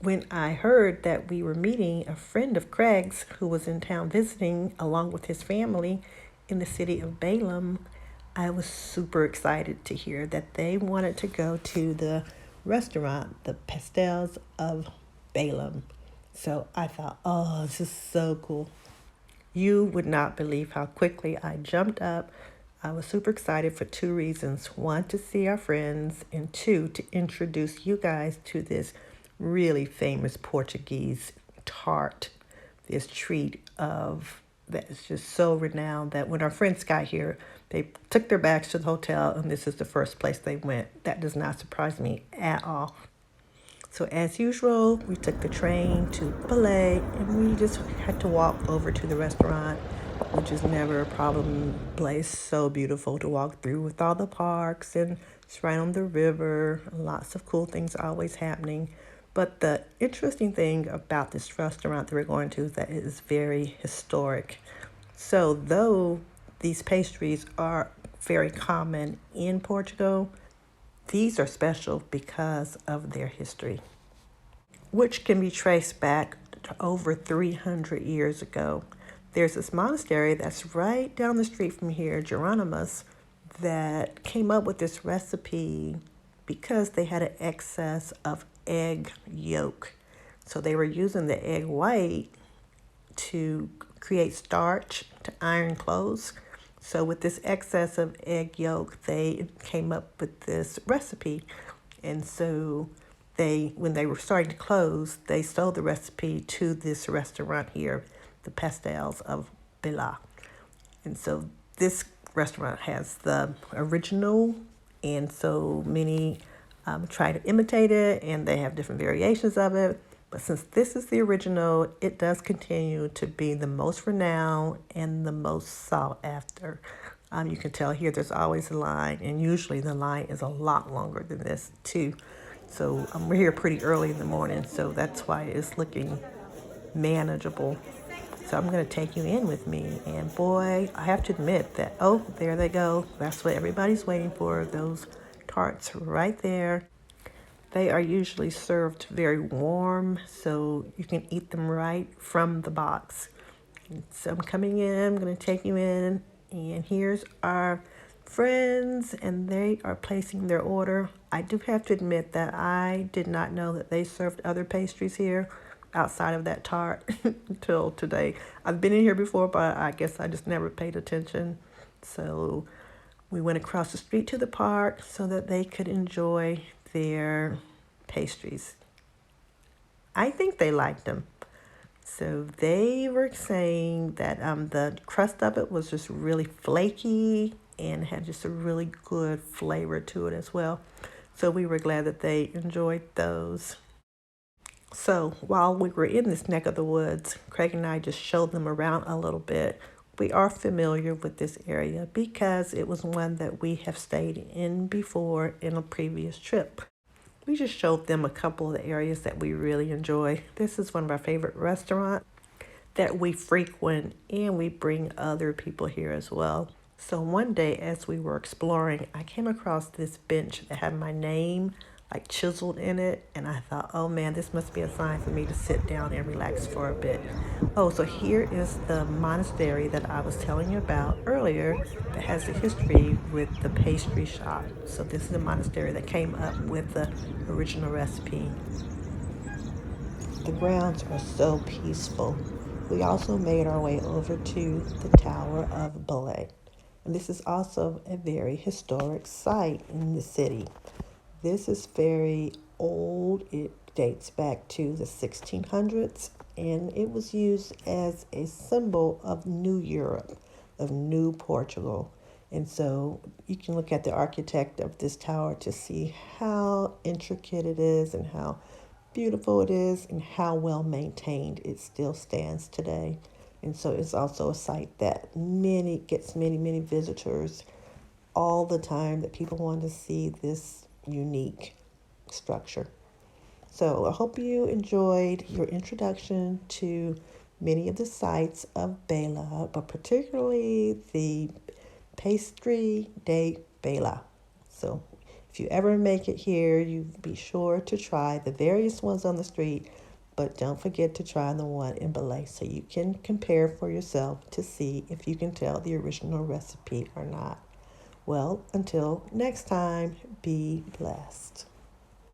when I heard that we were meeting a friend of Craig's who was in town visiting along with his family in the city of Balaam, I was super excited to hear that they wanted to go to the restaurant, the Pastels of Balaam. So I thought, oh, this is so cool. You would not believe how quickly I jumped up. I was super excited for two reasons. One, to see our friends, and two, to introduce you guys to this really famous Portuguese tart, this treat of that is just so renowned that when our friends got here, they took their bags to the hotel and this is the first place they went. That does not surprise me at all. So as usual, we took the train to Belém and we just had to walk over to the restaurant, which is never a problem. Belém is so beautiful to walk through with all the parks and it's right on the river. Lots of cool things always happening. But the interesting thing about this restaurant that we're going to is that it is very historic. So though these pastries are very common in Portugal, these are special because of their history, which can be traced back to over 300 years ago. There's this monastery that's right down the street from here, Geronimus, that came up with this recipe because they had an excess of egg yolk. So they were using the egg white to create starch to iron clothes. So with this excess of egg yolk, they came up with this recipe. And so when they were starting to close, they sold the recipe to this restaurant here, the Pastels of Belém. And so this restaurant has the original, and so many try to imitate it, and they have different variations of it. But since this is the original, it does continue to be the most renowned and the most sought after. You can tell here there's always a line, and usually the line is a lot longer than this too. So we're here pretty early in the morning, so that's why it's looking manageable. So I'm going to take you in with me. And boy, I have to admit that, oh, there they go. That's what everybody's waiting for, those tarts right there. They are usually served very warm, so you can eat them right from the box. So I'm coming in, I'm going to take you in, and here's our friends, and they are placing their order. I do have to admit that I did not know that they served other pastries here outside of that tart until today. I've been in here before, but I guess I just never paid attention. So we went across the street to the park so that they could enjoy their pastries. I think they liked them. So they were saying that the crust of it was just really flaky and had just a really good flavor to it as well. So we were glad that they enjoyed those. So while we were in this neck of the woods, Craig and I just showed them around a little bit. We are familiar with this area because it was one that we have stayed in before in a previous trip. We just showed them a couple of the areas that we really enjoy. This is one of our favorite restaurants that we frequent, and we bring other people here as well. So one day as we were exploring, I came across this bench that had my name like chiseled in it, and I thought, oh man, this must be a sign for me to sit down and relax for a bit. Oh, so here is the monastery that I was telling you about earlier that has a history with the pastry shop. So this is the monastery that came up with the original recipe. The grounds are so peaceful. We also made our way over to the Tower of Belém. And this is also a very historic site in the city. This is very old. It dates back to the 1600s, and it was used as a symbol of New Europe, of New Portugal. And so you can look at the architect of this tower to see how intricate it is and how beautiful it is and how well maintained it still stands today. And so it's also a site that gets many visitors all the time, that people want to see this unique structure. So I hope you enjoyed your introduction to many of the sites of Bela, but particularly the Pastry de Bela. So If you ever make it here, you be sure to try the various ones on the street, but don't forget to try the one in Belém so you can compare for yourself to see if you can tell the original recipe or not. Well, until next time, be blessed.